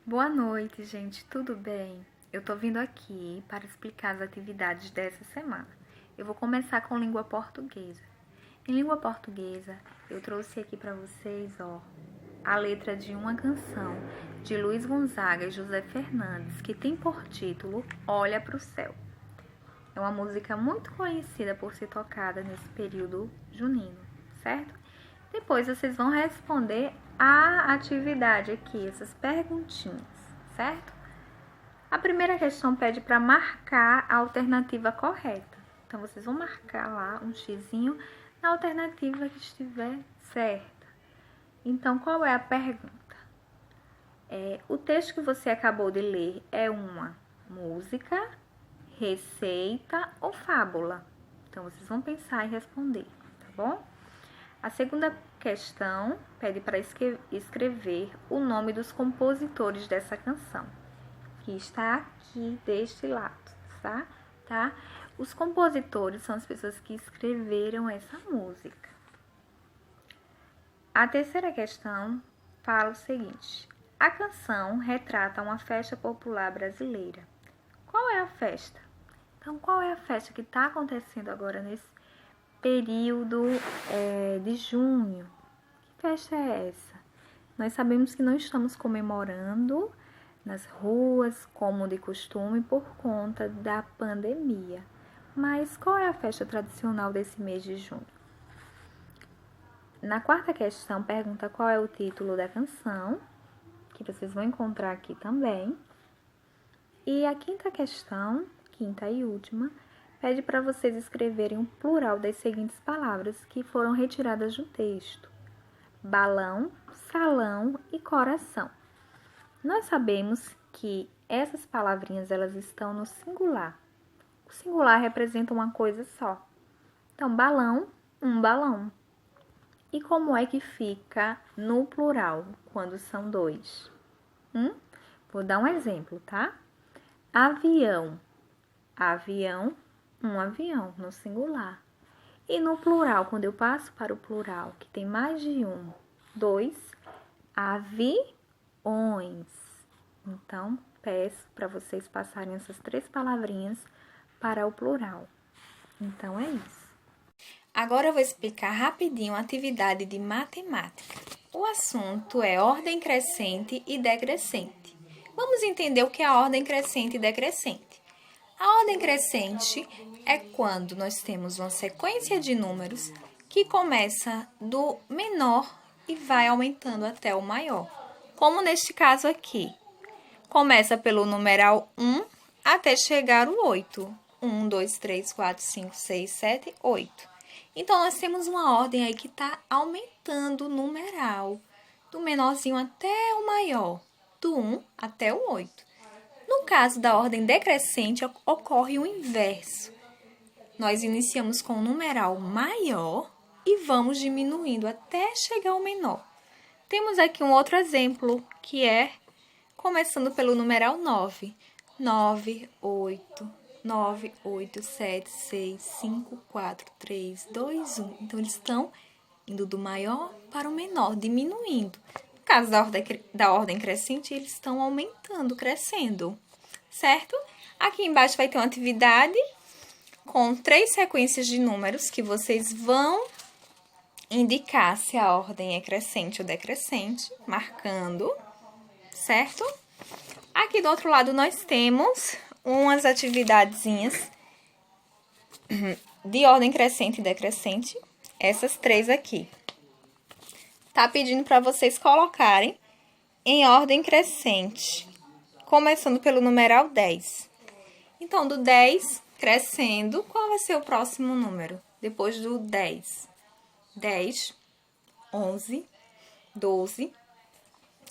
Boa noite, gente. Tudo bem? Eu tô vindo aqui para explicar as atividades dessa semana. Eu vou começar com língua portuguesa. Em língua portuguesa, eu trouxe aqui para vocês, a letra de uma canção de Luiz Gonzaga e José Fernandes, que tem por título Olha para o Céu. É uma música muito conhecida por ser tocada nesse período junino, certo? Depois vocês vão responder a atividade aqui, essas perguntinhas, certo? A primeira questão pede para marcar a alternativa correta. Então, vocês vão marcar lá um xizinho na alternativa que estiver certa. Então, qual é a pergunta? O texto que você acabou de ler é uma música, receita ou fábula? Então, vocês vão pensar e responder, tá bom? A segunda questão pede para escrever o nome dos compositores dessa canção, que está aqui deste lado, tá? Os compositores são as pessoas que escreveram essa música. A terceira questão fala o seguinte: a canção retrata uma festa popular brasileira. Qual é a festa? Então, qual é a festa que está acontecendo agora nesse período de junho? Que festa é essa? Nós sabemos que não estamos comemorando nas ruas como de costume por conta da pandemia. Mas qual é a festa tradicional desse mês de junho? Na quarta questão pergunta qual é o título da canção, que vocês vão encontrar aqui também. E a quinta questão, quinta e última, pede para vocês escreverem um plural das seguintes palavras que foram retiradas do texto: balão, salão e coração. Nós sabemos que essas palavrinhas elas estão no singular. O singular representa uma coisa só. Então, balão, um balão. E como é que fica no plural quando são dois? Vou dar um exemplo, tá? Avião, avião, um avião, no singular. E no plural, quando eu passo para o plural, que tem mais de um, dois, aviões. Então, peço para vocês passarem essas três palavrinhas para o plural. Então, é isso. Agora eu vou explicar rapidinho a atividade de matemática. O assunto é ordem crescente e decrescente. Vamos entender o que é a ordem crescente e decrescente. A ordem crescente é quando nós temos uma sequência de números que começa do menor e vai aumentando até o maior. Como neste caso aqui. Começa pelo numeral 1 até chegar o 8. 1, 2, 3, 4, 5, 6, 7, 8. Então, nós temos uma ordem aí que está aumentando o numeral, do menorzinho até o maior, do 1 até o 8. No caso da ordem decrescente, ocorre o inverso. Nós iniciamos com o numeral maior e vamos diminuindo até chegar ao menor. Temos aqui um outro exemplo, que é começando pelo numeral 9. 9, 8... 9, 8, 7, 6, 5, 4, 3, 2, 1. Então, eles estão indo do maior para o menor, diminuindo. No caso da ordem crescente, eles estão aumentando, crescendo, certo? Aqui embaixo vai ter uma atividade com 3 sequências de números que vocês vão indicar se a ordem é crescente ou decrescente, marcando, certo? Aqui do outro lado nós temos umas atividadezinhas de ordem crescente e decrescente, essas 3 aqui. Tá pedindo para vocês colocarem em ordem crescente, começando pelo numeral 10. Então, do 10 crescendo, qual vai ser o próximo número? Depois do 10. 10, 11, 12,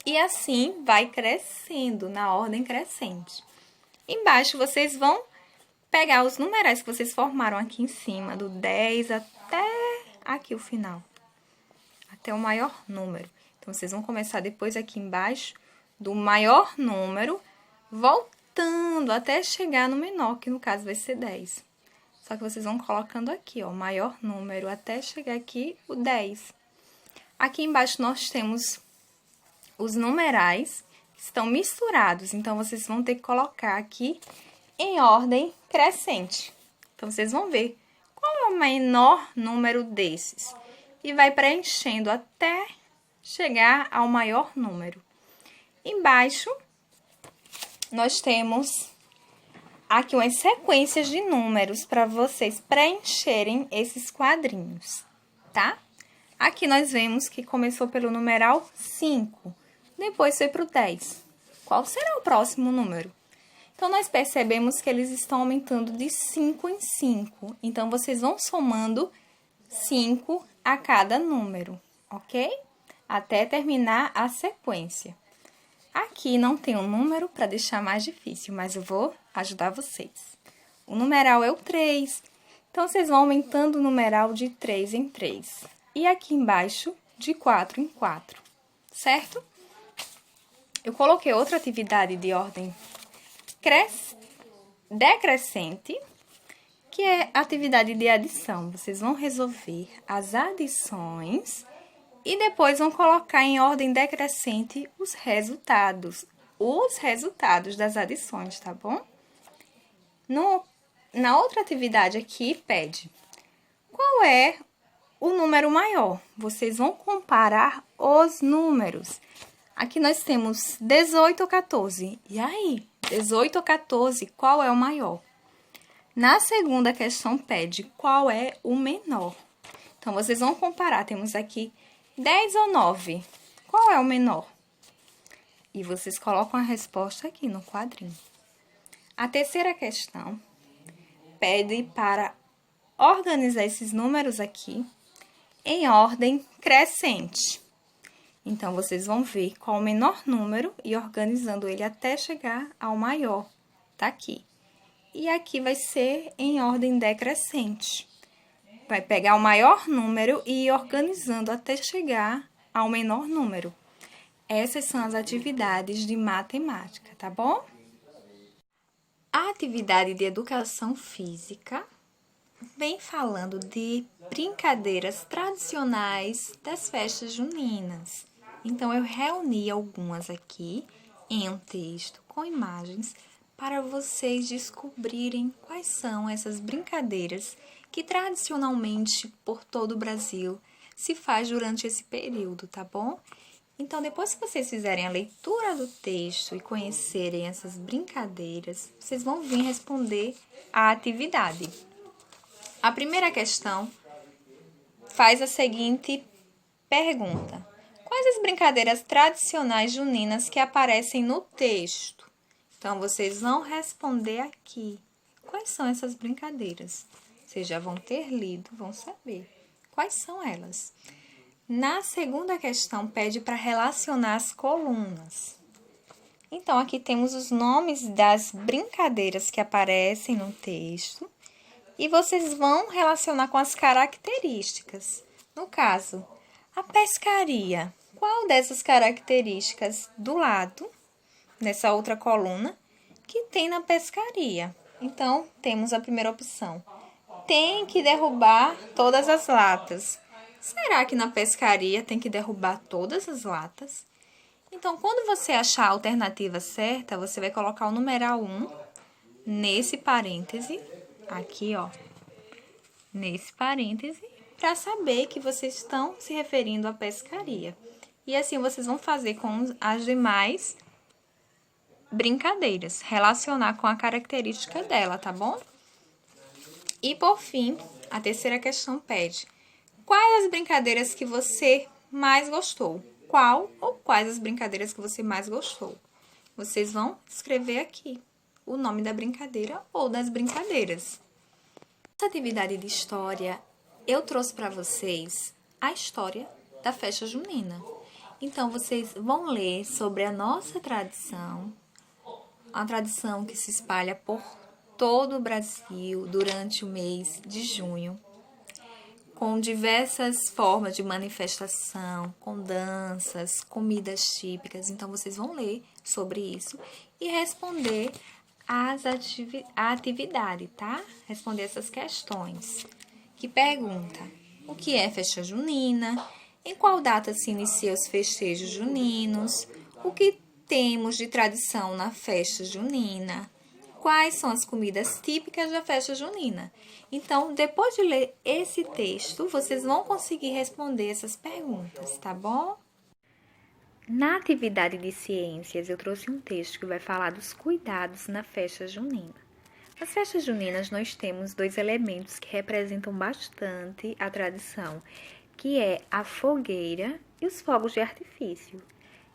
e assim vai crescendo na ordem crescente. Embaixo, vocês vão pegar os numerais que vocês formaram aqui em cima, do 10 até aqui o final, até o maior número. Então, vocês vão começar depois aqui embaixo, do maior número, voltando até chegar no menor, que no caso vai ser 10. Só que vocês vão colocando aqui, o maior número, até chegar aqui o 10. Aqui embaixo nós temos os numerais, estão misturados. Então, vocês vão ter que colocar aqui em ordem crescente. Então, vocês vão ver qual é o menor número desses. E vai preenchendo até chegar ao maior número. Embaixo, nós temos aqui umas sequências de números para vocês preencherem esses quadrinhos, tá? Aqui nós vemos que começou pelo numeral 5, depois foi para o 10. Qual será o próximo número? Então, nós percebemos que eles estão aumentando de 5 em 5. Então, vocês vão somando 5 a cada número, ok? Até terminar a sequência. Aqui não tem um número para deixar mais difícil, mas eu vou ajudar vocês. O numeral é o 3, então vocês vão aumentando o numeral de 3 em 3. E aqui embaixo, de 4 em 4, certo? Eu coloquei outra atividade de ordem decrescente, que é a atividade de adição. Vocês vão resolver as adições e depois vão colocar em ordem decrescente os resultados das adições, tá bom? Na outra atividade aqui, pede qual é o número maior. Vocês vão comparar os números. Aqui nós temos 18 ou 14. E aí, 18 ou 14, qual é o maior? Na segunda questão, pede qual é o menor. Então, vocês vão comparar. Temos aqui 10 ou 9. Qual é o menor? E vocês colocam a resposta aqui no quadrinho. A terceira questão pede para organizar esses números aqui em ordem crescente. Então, vocês vão ver qual o menor número e organizando ele até chegar ao maior. Tá aqui. E aqui vai ser em ordem decrescente. Vai pegar o maior número e ir organizando até chegar ao menor número. Essas são as atividades de matemática, tá bom? A atividade de educação física vem falando de brincadeiras tradicionais das festas juninas. Então, eu reuni algumas aqui em um texto com imagens para vocês descobrirem quais são essas brincadeiras que tradicionalmente por todo o Brasil se faz durante esse período, tá bom? Então, depois que vocês fizerem a leitura do texto e conhecerem essas brincadeiras, vocês vão vir responder a atividade. A primeira questão faz a seguinte pergunta: quais as brincadeiras tradicionais juninas que aparecem no texto? Então, vocês vão responder aqui. Quais são essas brincadeiras? Vocês já vão ter lido, vão saber quais são elas. Na segunda questão, pede para relacionar as colunas. Então, aqui temos os nomes das brincadeiras que aparecem no texto e vocês vão relacionar com as características. No caso, a pescaria. Qual dessas características do lado, nessa outra coluna, que tem na pescaria? Então, temos a primeira opção. Tem que derrubar todas as latas. Será que na pescaria tem que derrubar todas as latas? Então, quando você achar a alternativa certa, você vai colocar o numeral 1 nesse parêntese, aqui, ó, nesse parêntese, para saber que vocês estão se referindo à pescaria. E assim vocês vão fazer com as demais brincadeiras, relacionar com a característica dela, tá bom? E por fim, a terceira questão pede: quais as brincadeiras que você mais gostou? Qual ou quais as brincadeiras que você mais gostou? Vocês vão escrever aqui o nome da brincadeira ou das brincadeiras. Nessa atividade de história, eu trouxe para vocês a história da festa junina. Então, vocês vão ler sobre a nossa tradição, a tradição que se espalha por todo o Brasil durante o mês de junho, com diversas formas de manifestação, com danças, comidas típicas. Então, vocês vão ler sobre isso e responder a atividade, tá? Responder essas questões. Que pergunta: o que é festa junina? Em qual data se iniciam os festejos juninos? O que temos de tradição na festa junina? Quais são as comidas típicas da festa junina? Então, depois de ler esse texto, vocês vão conseguir responder essas perguntas, tá bom? Na atividade de ciências, eu trouxe um texto que vai falar dos cuidados na festa junina. Nas festas juninas, nós temos 2 elementos que representam bastante a tradição, que é a fogueira e os fogos de artifício.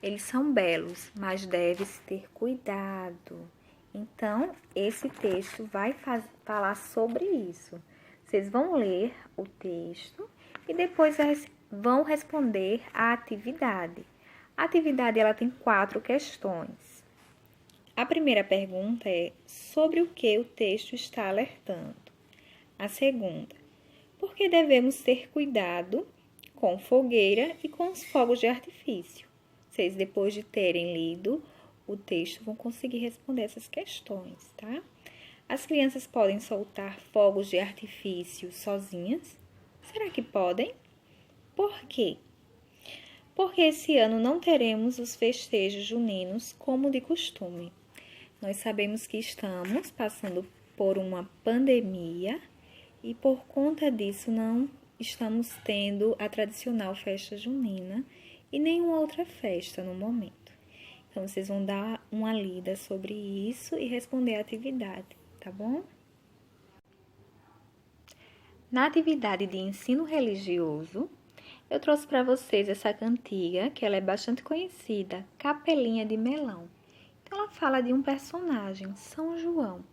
Eles são belos, mas deve-se ter cuidado. Então, esse texto vai falar sobre isso. Vocês vão ler o texto e depois vão responder a atividade. A atividade ela tem 4 questões. A primeira pergunta é sobre o que o texto está alertando. A segunda, por que devemos ter cuidado com fogueira e com os fogos de artifício? Vocês, depois de terem lido o texto, vão conseguir responder essas questões, tá? As crianças podem soltar fogos de artifício sozinhas? Será que podem? Por quê? Porque esse ano não teremos os festejos juninos como de costume. Nós sabemos que estamos passando por uma pandemia e por conta disso não estamos tendo a tradicional festa junina e nenhuma outra festa no momento. Então, vocês vão dar uma lida sobre isso e responder a atividade, tá bom? Na atividade de ensino religioso, eu trouxe para vocês essa cantiga, que ela é bastante conhecida, Capelinha de Melão. Então, ela fala de um personagem, São João.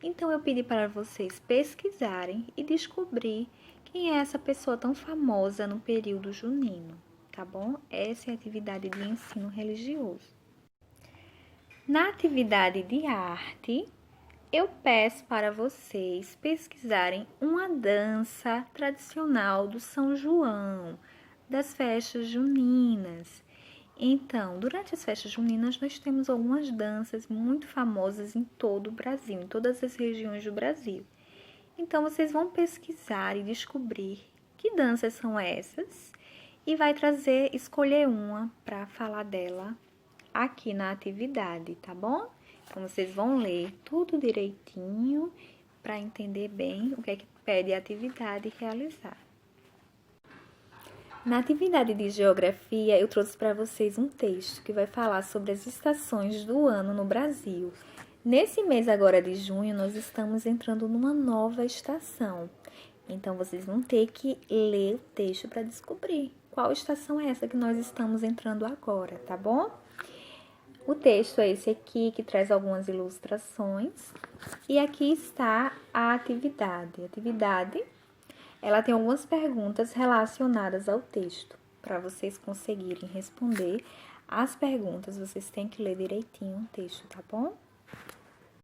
Então, eu pedi para vocês pesquisarem e descobrir quem é essa pessoa tão famosa no período junino, tá bom? Essa é a atividade de ensino religioso. Na atividade de arte, eu peço para vocês pesquisarem uma dança tradicional do São João, das festas juninas. Então, durante as festas juninas, nós temos algumas danças muito famosas em todo o Brasil, em todas as regiões do Brasil. Então, vocês vão pesquisar e descobrir que danças são essas e vai escolher uma para falar dela aqui na atividade, tá bom? Então, vocês vão ler tudo direitinho para entender bem o que é que pede a atividade realizar. Na atividade de geografia, eu trouxe para vocês um texto que vai falar sobre as estações do ano no Brasil. Nesse mês agora de junho, nós estamos entrando numa nova estação. Então, vocês vão ter que ler o texto para descobrir qual estação é essa que nós estamos entrando agora, tá bom? O texto é esse aqui, que traz algumas ilustrações. E aqui está a atividade. A atividade, ela tem algumas perguntas relacionadas ao texto. Para vocês conseguirem responder as perguntas, vocês têm que ler direitinho o texto, tá bom?